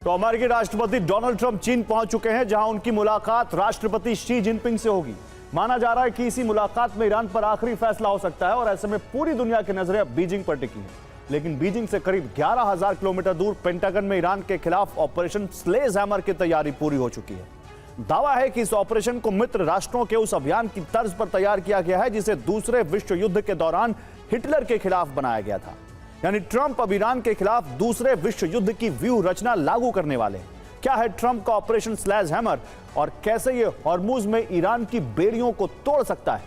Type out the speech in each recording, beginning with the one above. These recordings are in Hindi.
तो अमेरिकी राष्ट्रपति डोनाल्ड ट्रंप चीन पहुंच चुके हैं, जहां उनकी मुलाकात राष्ट्रपति शी जिनपिंग से होगी। माना जा रहा है कि इसी मुलाकात में ईरान पर आखिरी फैसला हो सकता है और ऐसे में पूरी दुनिया की नजरें अब बीजिंग पर टिकी हैं। लेकिन बीजिंग से करीब 11,000 किलोमीटर दूर पेंटागन में ईरान के खिलाफ ऑपरेशन स्लेज हैमर की तैयारी पूरी हो चुकी है। दावा है कि इस ऑपरेशन को मित्र राष्ट्रों के उस अभियान की तर्ज पर तैयार किया गया है जिसे दूसरे विश्व युद्ध के दौरान हिटलर के खिलाफ बनाया गया था। यानी ट्रंप अब ईरान के खिलाफ दूसरे विश्व युद्ध की व्यूह रचना लागू करने वाले हैं। क्या है ट्रंप का ऑपरेशन स्लेज हैमर और कैसे ये हॉर्मुज में ईरान की बेड़ियों को तोड़ सकता है?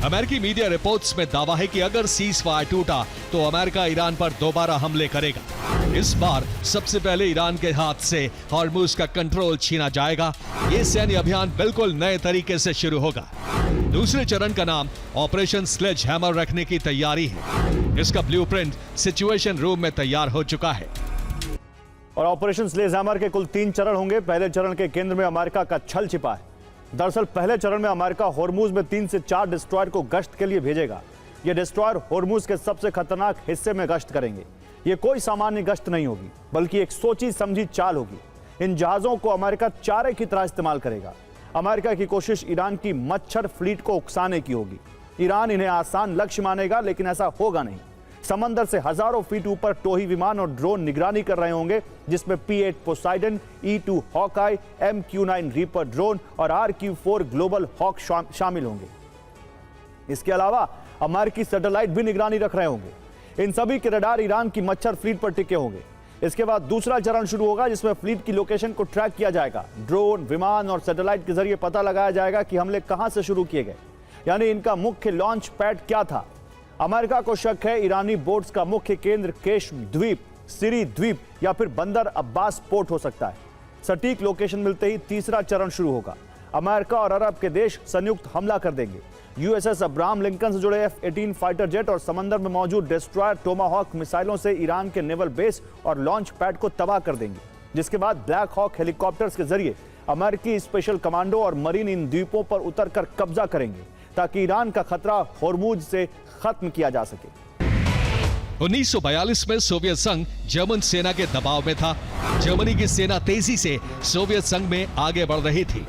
अमेरिकी मीडिया रिपोर्ट्स में दावा है कि अगर सीज फायर टूटा तो अमेरिका ईरान पर दोबारा हमले करेगा। इस बार सबसे पहले ईरान के हाथ से हॉर्मुज का कंट्रोल छीना जाएगा। ये सैन्य अभियान बिल्कुल नए तरीके से शुरू होगा। दूसरे चरण का नाम ऑपरेशन स्लेज हैमर रखने की तैयारी है। इसका ब्लूप्रिंट सिचुएशन रूम में तैयार हो चुका है। और ऑपरेशन स्लेज हैमर के कुल 3 चरण होंगे। पहले चरण के केंद्र में अमेरिका का छल छिपा है। दरअसल पहले चरण में अमेरिका हॉर्मुज में 3 से 4 डिस्ट्रॉयर को गश्त के लिए भेजेगा। ये डिस्ट्रॉयर हॉर्मुज के सबसे खतरनाक हिस्से में गश्त करेंगे। ये कोई सामान्य गश्त नहीं होगी, बल्कि एक सोची समझी चाल होगी। इन जहाजों को अमेरिका चारे की तरह इस्तेमाल करेगा। अमेरिका की कोशिश ईरान की मच्छर फ्लीट को उकसाने की होगी। ईरान इन्हें आसान लक्ष्य मानेगा, लेकिन ऐसा होगा नहीं। समंदर से हजारों फीट ऊपर टोही विमान और ड्रोन निगरानी कर रहे होंगे, जिसमें P-8 Poseidon, E-2 Hawkeye, MQ-9 reaper drone और RQ-4 ग्लोबल हॉक शामिल होंगे। इसके अलावा अमेरिकी सैटेलाइट भी निगरानी रख रहे होंगे। इन सभी के रडार ईरान की मच्छर फ्लीट पर टिके होंगे। इसके बाद दूसरा चरण शुरू होगा, जिसमें फ्लीट की लोकेशन को ट्रैक किया जाएगा। ड्रोन, विमान और सैटेलाइट के जरिए पता लगाया जाएगा कि हमले कहां से शुरू किए गए, यानी इनका मुख्य लॉन्च पैड क्या था। अमेरिका को शक है ईरानी बोट्स का मुख्य केंद्र केश द्वीप, सिरी द्वीप या फिर बंदर अब्बास पोर्ट हो सकता है। सटीक लोकेशन मिलते ही तीसरा चरण शुरू होगा। अमेरिका और अरब के देश संयुक्त हमला कर देंगे। USS अब्राहम लिंकन से जुड़े F-18 फाइटर जेट और समंदर में मौजूद डिस्ट्रॉयर टोमाहॉक मिसाइलों से ईरान के नेवल बेस और लॉन्च पैड को तबाह कर देंगे। जिसके बाद ब्लैक हॉक हेलीकॉप्टर्स के जरिए अमेरिकी स्पेशल कमांडो और मरीन इन द्वीपों पर उतरकर कब्जा करेंगे, ताकि ईरान का खतरा हॉर्मुज से खत्म किया जा सके। 1942 में सोवियत संघ जर्मन सेना के दबाव में था। जर्मनी की सेना तेजी से सोवियत संघ में आगे बढ़ रही थी।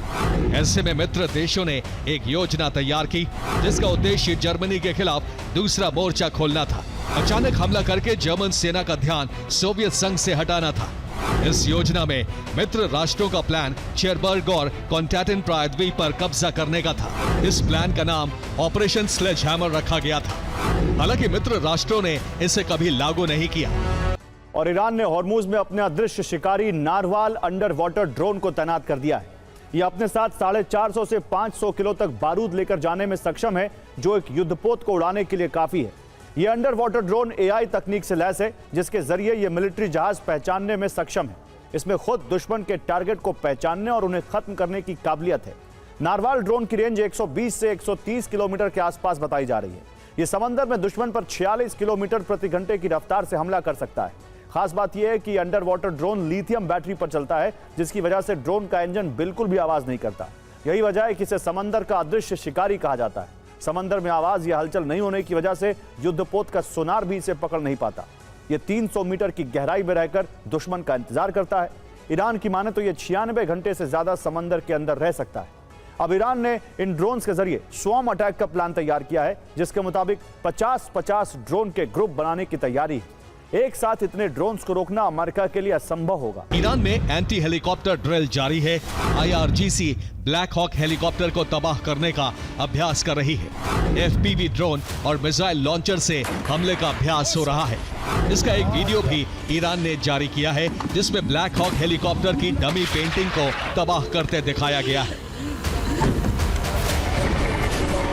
ऐसे में मित्र देशों ने एक योजना तैयार की, जिसका उद्देश्य जर्मनी के खिलाफ दूसरा मोर्चा खोलना था। अचानक हमला करके जर्मन सेना का ध्यान सोवियत संघ से हटाना था। इस योजना में मित्र राष्ट्रों का प्लान चेरबर्ग और कॉन्टैटिन प्रायद्वीप पर कब्जा करने का था। इस प्लान का नाम ऑपरेशन स्लेज हैमर रखा गया था। हालांकि मित्र राष्ट्रों ने इसे कभी लागू नहीं किया। और ईरान ने हॉर्मुज में अपने अदृश्य शिकारी नारवाल अंडर वाटर ड्रोन को तैनात कर दिया है। यह अपने साथ 450 से 500 किलो तक बारूद लेकर जाने में सक्षम है, जो एक युद्धपोत को उड़ाने के लिए काफी है। यह अंडर वाटर ड्रोन AI तकनीक से लैस है, जिसके जरिए यह मिलिट्री जहाज पहचानने में सक्षम है। इसमें खुद दुश्मन के टारगेट को पहचानने और उन्हें खत्म करने की काबिलियत है। नारवाल ड्रोन की रेंज 120 से 130 किलोमीटर के आसपास बताई जा रही है। यह समंदर में दुश्मन पर 46 किलोमीटर प्रति घंटे की रफ्तार से हमला कर सकता है। खास बात यह है कि under water drone lithium battery पर चलता है, जिसकी वजह से ड्रोन का इंजन बिल्कुल भी आवाज नहीं करता। यही वजह है कि इसे समंदर का अदृश्य शिकारी कहा जाता है। समंदर में आवाज या हलचल नहीं होने की वजह से युद्धपोत का सोनार भी इसे पकड़ नहीं पाता। यह 300 मीटर की गहराई में रहकर दुश्मन का इंतजार करता है। ईरान की माने तो यह 96 घंटे से ज्यादा समंदर के अंदर रह सकता है। अब ईरान ने इन ड्रोन्स के जरिए स्वॉर्म अटैक का प्लान तैयार किया है, जिसके मुताबिक 50-50 ड्रोन के ग्रुप बनाने की तैयारी है। एक साथ इतने ड्रोन्स को रोकना अमेरिका के लिए असंभव होगा। ईरान में एंटी हेलीकॉप्टर ड्रिल जारी है। IRGC ब्लैक हॉक हेलीकॉप्टर को तबाह करने का अभ्यास कर रही है। FPV ड्रोन और मिसाइल लॉन्चर से हमले का अभ्यास हो रहा है। इसका एक वीडियो भी ईरान ने जारी किया है, जिसमें ब्लैक हॉक हेलीकॉप्टर की डमी पेंटिंग को तबाह करते दिखाया गया है।